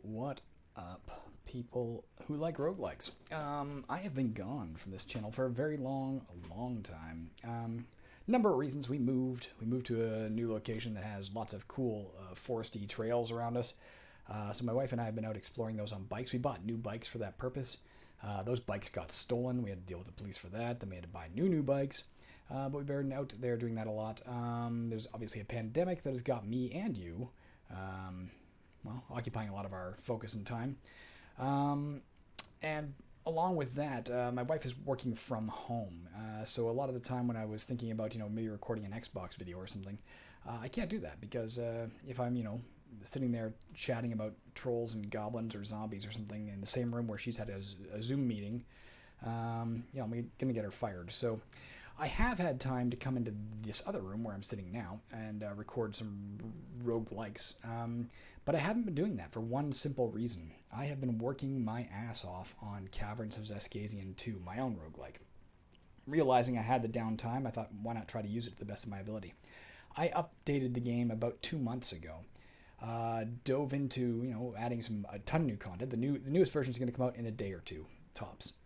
What up, people who like roguelikes? I have been gone from this channel for a very long time. Number of reasons. We moved. We moved to a new location that has lots of cool foresty trails around us. So my wife and I have been out exploring those on bikes. We bought new bikes for that purpose. Those bikes got stolen. We had to deal with the police for that. Then we had to buy new bikes. But we've been out there doing that a lot. There's obviously a pandemic that has got me and you occupying a lot of our focus and time. And along with that, my wife is working from home. So a lot of the time when I was thinking about, maybe recording an Xbox video or something, I can't do that because if I'm, sitting there chatting about trolls and goblins or zombies or something in the same room where she's had a Zoom meeting, I'm going to get her fired. So I have had time to come into this other room where I'm sitting now and record some roguelikes, but I haven't been doing that for one simple reason. I have been working my ass off on Caverns of Xaskazien 2, my own roguelike. Realizing I had the downtime, I thought, why not try to use it to the best of my ability? I updated the game about 2 months ago. Dove into, adding a ton of new content. The newest version is going to come out in a day or two, tops.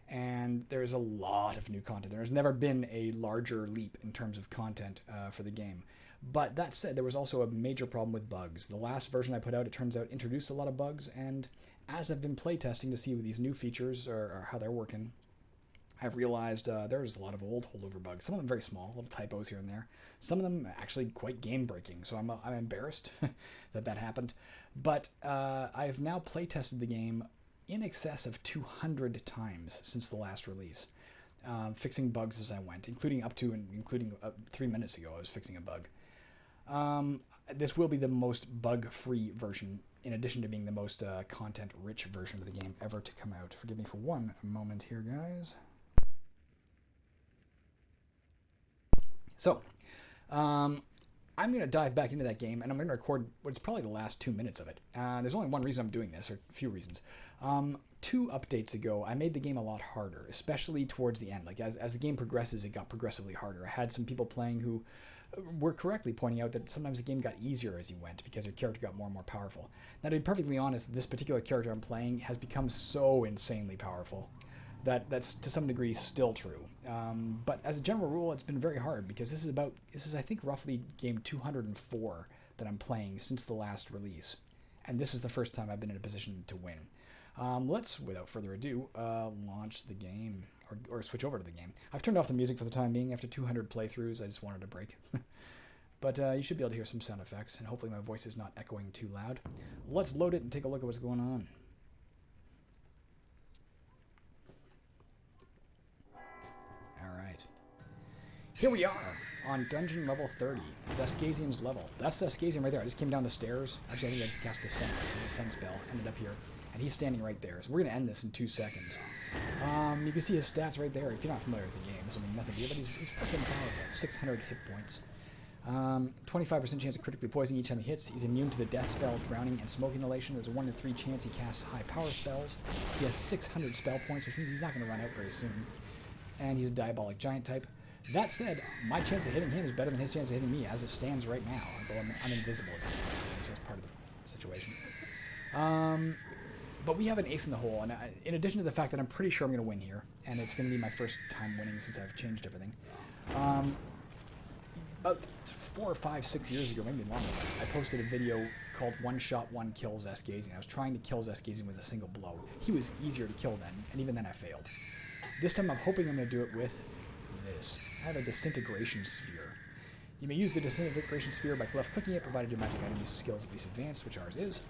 And there's a lot of new content. There's never been a larger leap in terms of content for the game. But that said, there was also a major problem with bugs. The last version I put out, it turns out, introduced a lot of bugs, and as I've been playtesting to see what these new features or how they're working, I've realized there's a lot of old holdover bugs. Some of them very small, little typos here and there. Some of them actually quite game-breaking, so I'm embarrassed that happened. But I've now playtested the game in excess of 200 times since the last release, fixing bugs as I went, including 3 minutes ago I was fixing a bug. This will be the most bug-free version, in addition to being the most content-rich version of the game ever to come out. Forgive me for one moment here, guys. So, I'm going to dive back into that game, and I'm going to record what's probably the last 2 minutes of it. There's only one reason I'm doing this, or a few reasons. 2 updates ago, I made the game a lot harder, especially towards the end. Like, as the game progresses, it got progressively harder. I had some people playing who were correctly pointing out that sometimes the game got easier as you went, because your character got more and more powerful. Now, to be perfectly honest, this particular character I'm playing has become so insanely powerful that's to some degree still true. But as a general rule, it's been very hard because this is I think roughly game 204 that I'm playing since the last release, and this is the first time I've been in a position to win. Let's, without further ado, launch the game, or switch over to the game. I've turned off the music for the time being. After 200 playthroughs, I just wanted a break. But you should be able to hear some sound effects, and hopefully my voice is not echoing too loud. Let's load it and take a look at what's going on. Alright. Here we are, on dungeon level 30, Xaskazien's level. That's Xaskazien right there. I just came down the stairs. Actually, I think I just cast a descent spell, ended up here. And he's standing right there. So we're going to end this in 2 seconds. You can see his stats right there. If you're not familiar with the game, this will mean nothing to you, but he's freaking powerful. 600 hit points. 25% chance of critically poisoning each time he hits. He's immune to the death spell, drowning, and smoke inhalation. There's a 1 in 3 chance he casts high power spells. He has 600 spell points, which means he's not going to run out very soon. And he's a diabolic giant type. That said, my chance of hitting him is better than his chance of hitting me as it stands right now, although I'm invisible as it stands, so that's part of the situation. But we have an ace in the hole, and in addition to the fact that I'm pretty sure I'm going to win here, and it's going to be my first time winning since I've changed everything, about 4 or 5, 6 years ago, maybe longer, I posted a video called One Shot, One Kill Xaskazien. I was trying to kill Xaskazien with a single blow. He was easier to kill then, and even then I failed. This time I'm hoping I'm going to do it with this. I have a Disintegration Sphere. You may use the Disintegration Sphere by left-clicking it, provided your magic item uses skills at least advanced, which ours is.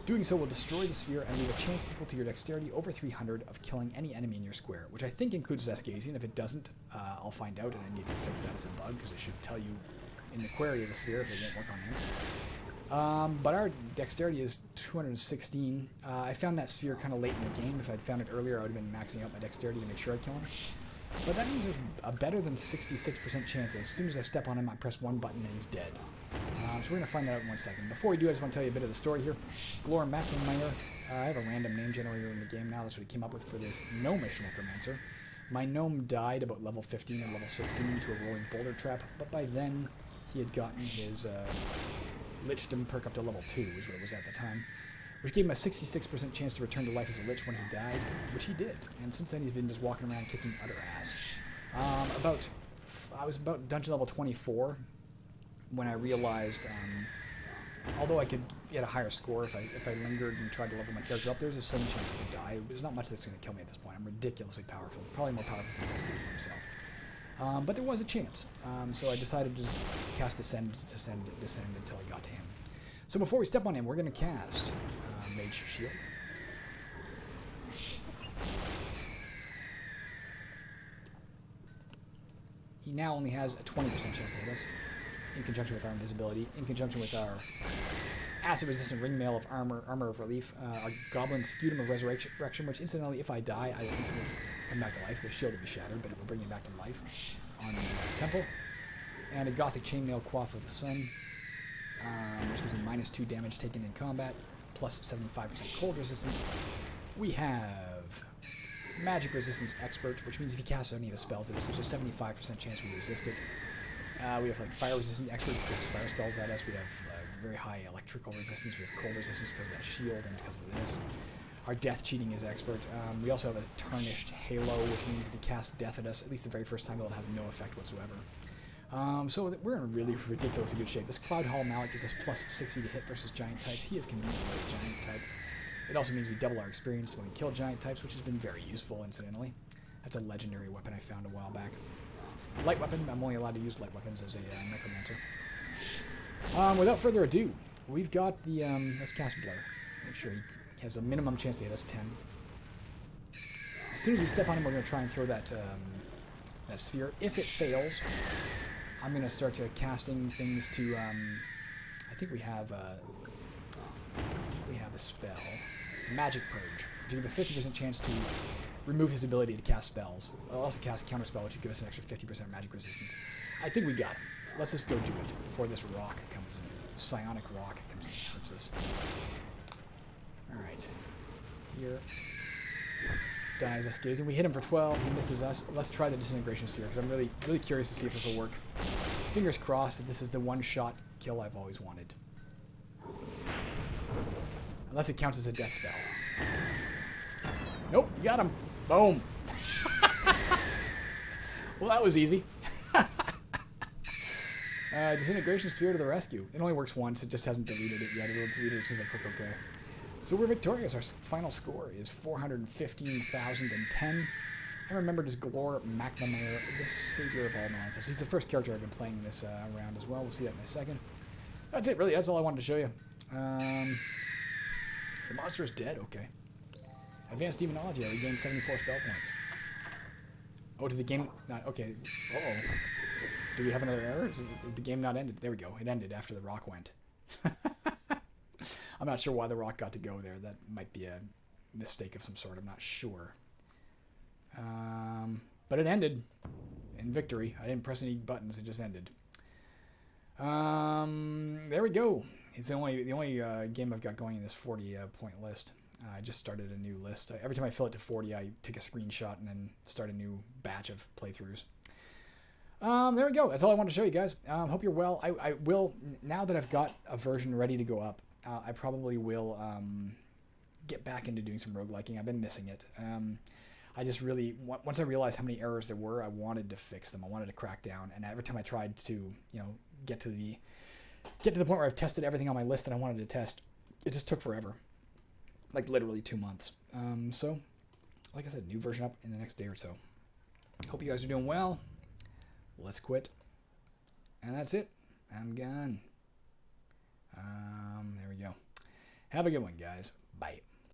Doing so will destroy the sphere and leave a chance equal to your dexterity over 300 of killing any enemy in your square, which I think includes Xaskazien. If it doesn't, I'll find out, and I need to fix that as a bug, because it should tell you in the query of the sphere if it won't work on him. But our dexterity is 216. I found that sphere kind of late in the game. If I'd found it earlier, I would have been maxing out my dexterity to make sure I kill him. But that means there's a better than 66% chance that as soon as I step on him, I press one button and he's dead. So we're going to find that out in 1 second. Before we do, I just want to tell you a bit of the story here. Glor Mackenmeyer, I have a random name generator in the game now. That's what he came up with for this gnomish necromancer. My gnome died about level 15 or level 16 to a rolling boulder trap, but by then he had gotten his Lichdom perk up to level 2, is what it was at the time. which gave him a 66% chance to return to life as a lich when he died, which he did. And since then, he's been just walking around kicking utter ass. I was about dungeon level 24 when I realized, although I could get a higher score if I lingered and tried to level my character up, there's a slim chance I could die. There's not much that's going to kill me at this point. I'm ridiculously powerful, probably more powerful than Xaskazien himself. But there was a chance, so I decided to just cast Descend until I got to him. So before we step on him, we're going to cast Mage Shield. He now only has a 20% chance to hit us, in conjunction with our invisibility, in conjunction with our acid-resistant ringmail of armor of relief, our goblin scutum of resurrection, which incidentally, if I die, I will instantly come back to life. The shield will be shattered, but it will bring me back to life on the temple. And a gothic chainmail quaff of the sun, which gives me -2 damage taken in combat, plus 75% cold resistance. We have Magic Resistance Expert, which means if he casts any of his spells at us, there's a 75% chance we resist it. We have like Fire Resistant Expert if he casts fire spells at us. We have very high electrical resistance. We have cold resistance because of that shield and because of this. Our Death Cheating is Expert. We also have a Tarnished Halo, which means if he casts Death at us, at least the very first time, it'll have no effect whatsoever. So we're in really ridiculously good shape. This Cloud Hall Mallet gives us plus 60 to hit versus giant types. He is conveniently a giant type. It also means we double our experience when we kill giant types, which has been very useful, incidentally. That's a legendary weapon I found a while back. Light weapon. I'm only allowed to use light weapons as a necromancer. Without further ado, we've got the... let's cast Blur. Make sure he has a minimum chance to hit us, 10. As soon as we step on him, we're going to try and throw that sphere. If it fails, I'm going to start casting things to... I think we have a spell. Magic Purge, which will give a 50% chance to remove his ability to cast spells. I'll also cast Counterspell, which will give us an extra 50% magic resistance. I think we got him. Let's just go do it before this rock comes in. Psionic rock comes in and hurts us. Alright. Here. Dies Xaskazien. We hit him for 12. He misses us. Let's try the Disintegration Sphere, because I'm really curious to see if this will work. Fingers crossed that this is the one-shot kill I've always wanted. Unless it counts as a death spell. Nope, got him. Boom. Well, that was easy. Disintegration Sphere to the rescue. It only works once. It just hasn't deleted it yet. It'll delete it as soon as I click OK. So we're victorious. Our final score is 415,010. I remembered as Glor McNamara, the savior of all Manthus. He's the first character I've been playing in this round as well. We'll see that in a second. That's it, really. That's all I wanted to show you. The monster is dead. Okay. Advanced Demonology. I regained 74 spell points. Oh, did the game not... Okay. Uh-oh. Do we have another error? Is the game not ended? There we go. It ended after the rock went. I'm not sure why the rock got to go there. That might be a mistake of some sort. I'm not sure. But it ended in victory. I didn't press any buttons. It just ended. There we go. It's the only game I've got going in this 40 point list. I just started a new list. Every time I fill it to 40, I take a screenshot and then start a new batch of playthroughs. There we go. That's all I wanted to show you guys. Hope you're well. I will, now that I've got a version ready to go up, I probably will get back into doing some rogueliking. I've been missing it. I just really, once I realized how many errors there were, I wanted to fix them. I wanted to crack down. And every time I tried to, get to the point where I've tested everything on my list that I wanted to test, it just took forever. Like literally 2 months. So, like I said, new version up in the next day or so. Hope you guys are doing well. Let's quit. And that's it. I'm gone. There we go. Have a good one, guys. Bye.